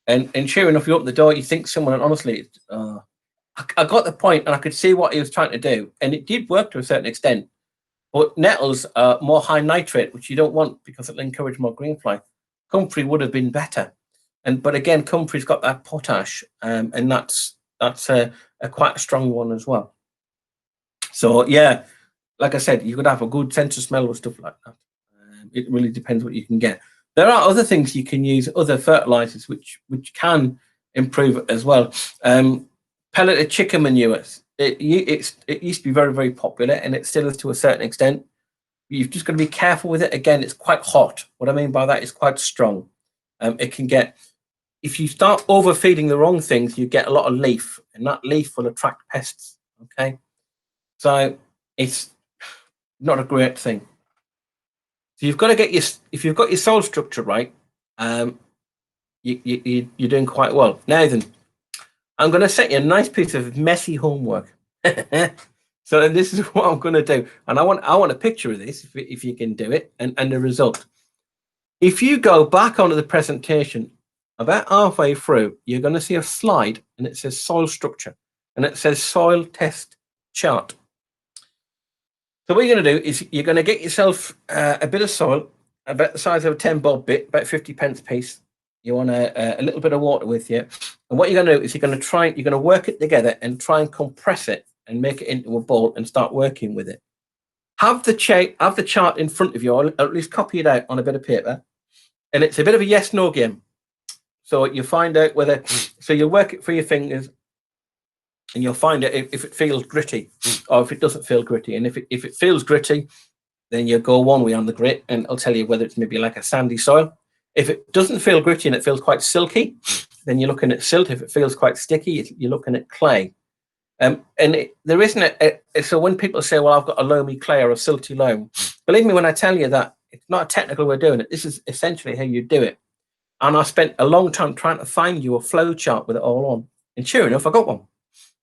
And sure enough, you open the door, you think someone, and honestly, I got the point, and I could see what he was trying to do. And it did work to a certain extent. But nettles are more high nitrate, which you don't want because it'll encourage more greenfly. Comfrey would have been better. But again, comfrey's got that potash, and that's a quite a strong one as well. So yeah, like I said, you could have a good sense of smell with stuff like that. It really depends what you can get. There are other things you can use, other fertilizers which can improve it as well. Pelleted chicken manure. It used to be very, very popular, and it still is to a certain extent. You've just got to be careful with it. Again, it's quite hot. What I mean by that is quite strong. It can get, if you start overfeeding the wrong things, you get a lot of leaf, and that leaf will attract pests. Okay, so it's not a great thing. So you've got to get if you've got your soil structure right, you're doing quite well. Now then, I'm going to set you a nice piece of messy homework. So this is what I'm going to do, and I want a picture of this if you can do it, and the result. If you go back onto the presentation, about halfway through, you're going to see a slide, and it says soil structure, and it says soil test chart. So what you're going to do is you're going to get yourself a bit of soil, about the size of a 10 bob bit, about 50 pence a piece. You want a little bit of water with you, and what you're going to do is you're going to work it together and try and compress it and make it into a ball and start working with it. Have the chart in front of you, or at least copy it out on a bit of paper, and it's a bit of a yes/no game. So you find out whether, so you'll work it through your fingers, and you'll find out if it feels gritty or if it doesn't feel gritty. And if it feels gritty, then you go one way on the grit, and I'll tell you whether it's maybe like a sandy soil. If it doesn't feel gritty and it feels quite silky, then you're looking at silt. If it feels quite sticky, you're looking at clay. There isn't so when people say, well, I've got a loamy clay or a silty loam, believe me when I tell you that it's not a technical way of doing it. This is essentially how you do it. And I spent a long time trying to find you a flow chart with it all on. And sure enough, I got one.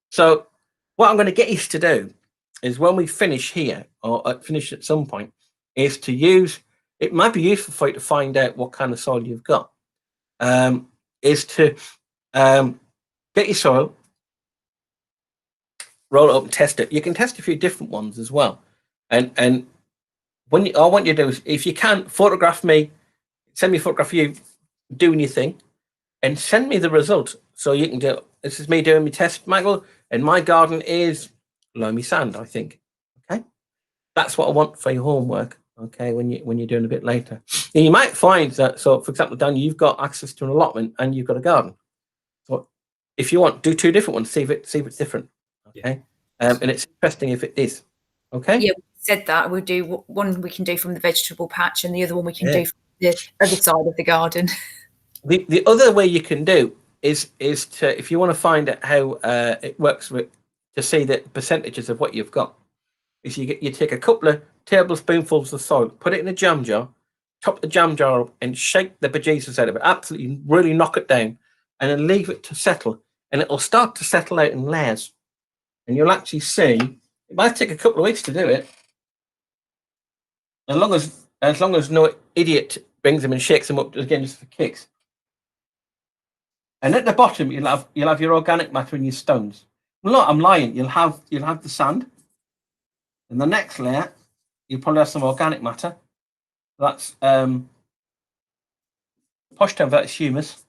So what I'm going to get you to do is when we finish here, or finish at some point, is to use, it might be useful for you to find out what kind of soil you've got, is to get your soil, roll it up and test it. You can test a few different ones as well. And when I want you to do is, if you can, photograph me, send me a photograph of you doing your thing, and send me the result. So you can do, this is me doing my test, Michael, and my garden is loamy sand, I think. Okay, that's what I want for your homework. Okay, when you're doing a bit later, and you might find that. So, for example, Dan, you've got access to an allotment and you've got a garden. So, if you want, do two different ones. See if it's different. Okay, and it's interesting if it is. Okay. Yeah, we said that we'll do one. We can do from the vegetable patch, and the other one we can do from the other side of the garden. The other way you can do is to, if you want to find out how it works with, to see the percentages of what you've got, is you take a couple of tablespoonfuls of soil, put it in a jam jar, top the jam jar up, and shake the bejesus out of it. Absolutely, really knock it down, and then leave it to settle, and it'll start to settle out in layers. And you'll actually see it might take a couple of weeks to do it, as long as no idiot brings them and shakes them up again just for kicks. And at the bottom, you'll have your organic matter and your stones. Well, no, I'm lying. You'll have the sand. And the next layer, you'll probably have some organic matter. That's posh term, that's humus.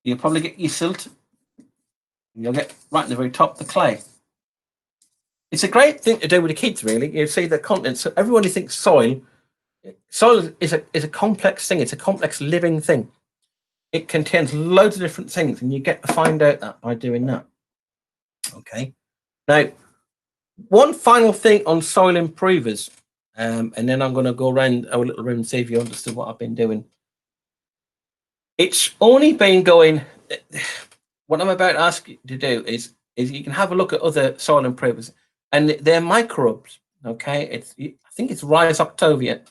You'll probably get your silt. And you'll get right at the very top the clay. It's a great thing to do with the kids, really. You see the contents. So everybody thinks soil is a complex thing. It's a complex living thing. It contains loads of different things, and you get to find out that by doing that. Okay. Now, one final thing on soil improvers, and then I'm going to go around our little room and see if you understood what I've been doing. It's only been going. What I'm about to ask you to do is you can have a look at other soil improvers, and they're microbes. Okay, I think it's Rhizoctavia.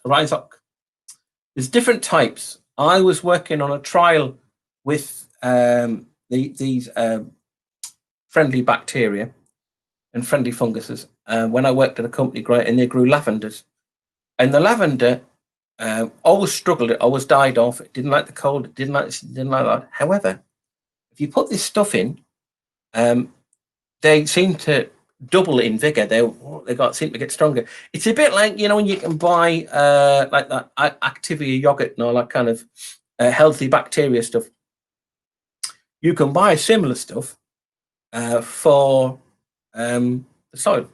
There's different types. I was working on a trial with these friendly bacteria and friendly funguses when I worked at a company, and they grew lavenders. And the lavender always struggled. It always died off. It didn't like the cold. It didn't like this. It didn't like that. However, if you put this stuff in, they seem to double in vigor. Seem to get stronger. It's a bit like, you know, when you can buy like that Activia yogurt and all that kind of healthy bacteria stuff. You can buy similar stuff for the soil.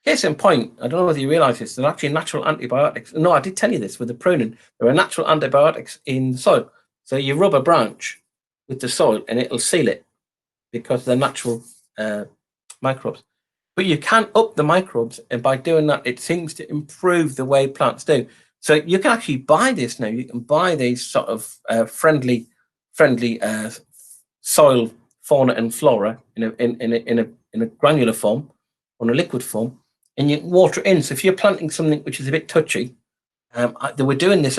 Case in point, I don't know whether you realise this, there are actually natural antibiotics. No, I did tell you this with the pruning. There are natural antibiotics in the soil. So you rub a branch with the soil and it'll seal it because they're natural microbes. But you can up the microbes, and by doing that, it seems to improve the way plants do. So you can actually buy this now. You can buy these sort of friendly soil fauna and flora in a granular form, on a liquid form, and you water it in. So if you're planting something which is a bit touchy, they were doing this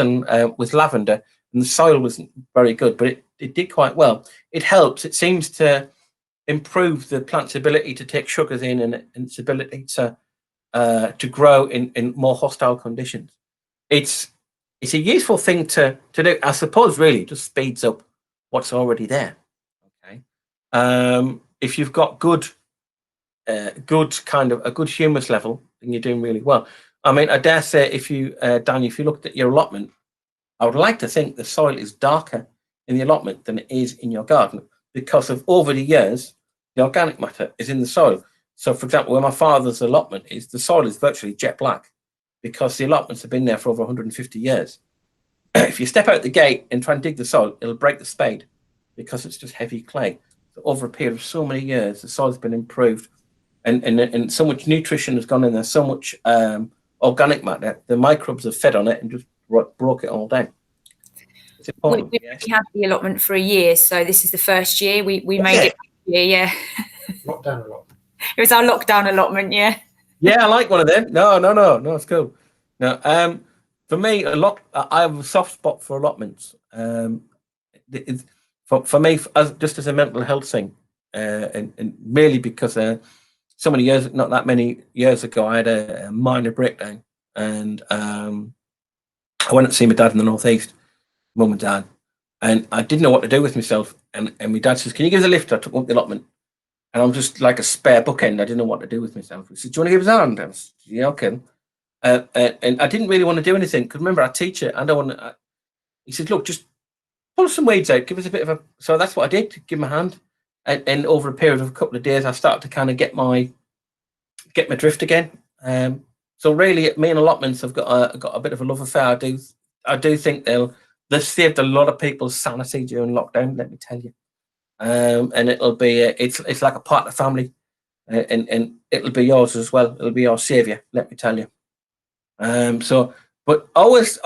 with lavender, and the soil wasn't very good, but it did quite well. It helps. It seems to improve the plant's ability to take sugars in and its ability to grow in more hostile conditions. It's a useful thing to do. I suppose really just speeds up what's already there. Okay, if you've got good kind of a good humus level, then you're doing really well. I mean, I dare say if you Dan, if you looked at your allotment, I would like to think the soil is darker in the allotment than it is in your garden, because of over the years, the organic matter is in the soil. So, for example, where my father's allotment is, the soil is virtually jet black because the allotments have been there for over 150 years. If you step out the gate and try and dig the soil, it'll break the spade because it's just heavy clay. So over a period of so many years, the soil's been improved, and so much nutrition has gone in there, so much organic matter, the microbes have fed on it and just broke it all down. It's important. We had the allotment for a year, so this is the first year we made it. Yeah. Lockdown allotment. It was our lockdown allotment, yeah. Yeah, I like one of them. No, it's cool. No, for me, I have a soft spot for allotments. For me, just as a mental health thing, and merely because so many years, not that many years ago, I had a minor breakdown, and I went to see my dad in the northeast, mum and dad, and I didn't know what to do with myself. And my dad says, "Can you give us a lift?" I took up the allotment, and I'm just like a spare bookend. I didn't know what to do with myself. He said, "Do you want to give us a hand?" I was, "Yeah, okay." And I didn't really want to do anything because remember, I teach it, and he said, "Look, just pull some weeds out, give us a bit of a." So that's what I did, to give him a hand. And over a period of a couple of days, I started to kind of get my drift again. So really, me and allotments have got a bit of a love affair. I do think they've saved a lot of people's sanity during lockdown. Let me tell you. And it'll be it's like a part of the family, and it'll be yours as well. It'll be your savior. Let me tell you. But always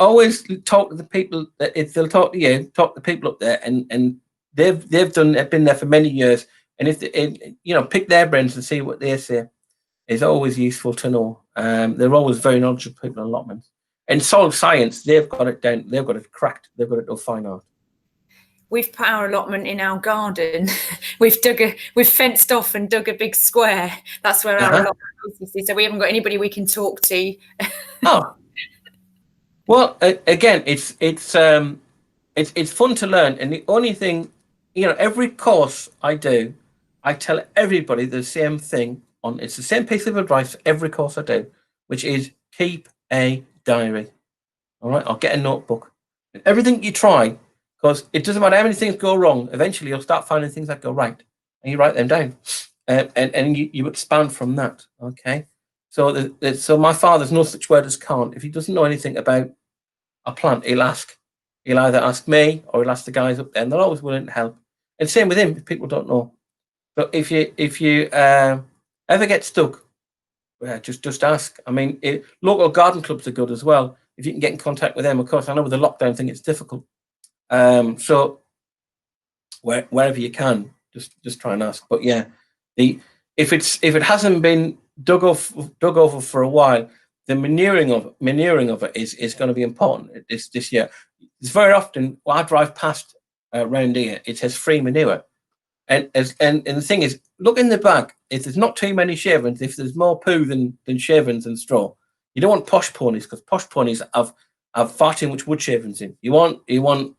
talk to the people. If they'll talk to you, talk to the people up there, and they've been there for many years. And if pick their brains and see what they say. is always useful to know. They're always very knowledgeable people in allotments. In soil science, they've got it down. They've got it cracked. They've got it to fine art. We've put our allotment in our garden. We've fenced off and dug a big square. That's where our allotment is. So we haven't got anybody we can talk to. Oh, well, again, it's fun to learn, and the only thing, every course I do, I tell everybody the same thing. It's the same piece of advice for every course I do, which is keep a diary. All right, I'll get a notebook. And everything you try, because it doesn't matter how many things go wrong. Eventually, you'll start finding things that go right, and you write them down, and you expand from that. Okay. So, so my father's no such word as can't. If he doesn't know anything about a plant, he'll ask. He'll either ask me or he'll ask the guys up there, and they're always willing to help. And same with him if people don't know. So if you ever get stuck, just ask. I mean, local garden clubs are good as well. If you can get in contact with them, of course. I know with the lockdown thing, it's difficult. So wherever you can, just try and ask. But yeah, if it hasn't been dug over for a while, the manuring of it is going to be important this year. It's very often when I drive past around here, it says free manure, and the thing is, look in the bag. If there's not too many shavings, if there's more poo than shavings and straw, you don't want posh ponies, because posh ponies have far too much wood shavings in. You want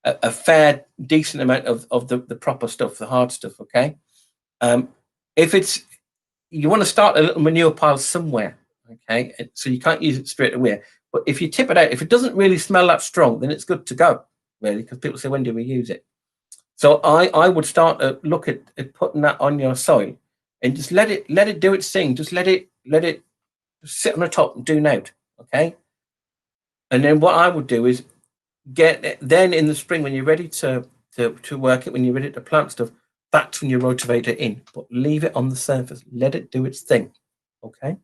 a fair, decent amount of the proper stuff, the hard stuff. Okay, if you want to start a little manure pile somewhere, okay, so you can't use it straight away. But if you tip it out, if it doesn't really smell that strong, then it's good to go, really, because people say, when do we use it? So I would start to look at putting that on your soil, and just let it do its thing. Just let it sit on the top and do note, okay? And then what I would do is then in the spring, when you're ready to work it, when you're ready to plant stuff, that's when you rotivate it in, but leave it on the surface. Let it do its thing, okay?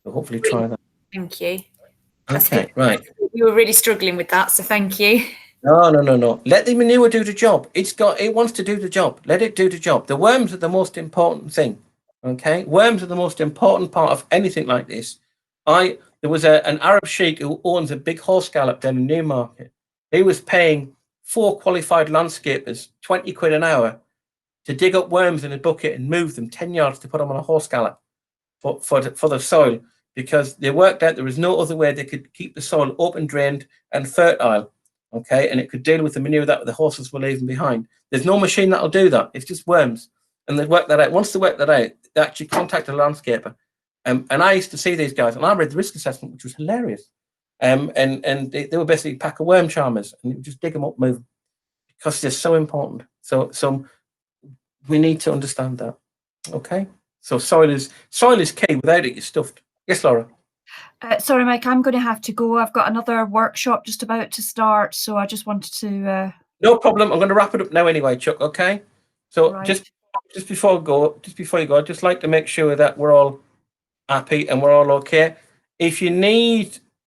So hopefully try that. Thank you. Okay, right. You were really struggling with that, so thank you. No. Let the manure do the job. It wants to do the job. Let it do the job. The worms are the most important thing, okay? Worms are the most important part of anything like this. There was an Arab sheikh who owns a big horse gallop down in Newmarket. He was paying 4 qualified landscapers 20 quid an hour to dig up worms in a bucket and move them 10 yards to put them on a horse gallop for the soil, because they worked out there was no other way they could keep the soil open, drained, and fertile. Okay, and it could deal with the manure that the horses were leaving behind. There's no machine that'll do that. It's just worms, and they work that out. Once they work that out, they actually contacted a landscaper. And I used to see these guys, and I read the risk assessment, which was hilarious. And they were basically a pack of worm charmers, and you just dig them up, move them, because they're so important. So we need to understand that. Okay. So soil is key. Without it, you're stuffed. Yes, Laura. Sorry, Mike, I'm going to have to go. I've got another workshop just about to start, so I just wanted to. No problem. I'm going to wrap it up now, anyway, Chuck. Okay. So right. just before you go, I'd just like to make sure that we're all happy and we're all okay. If you need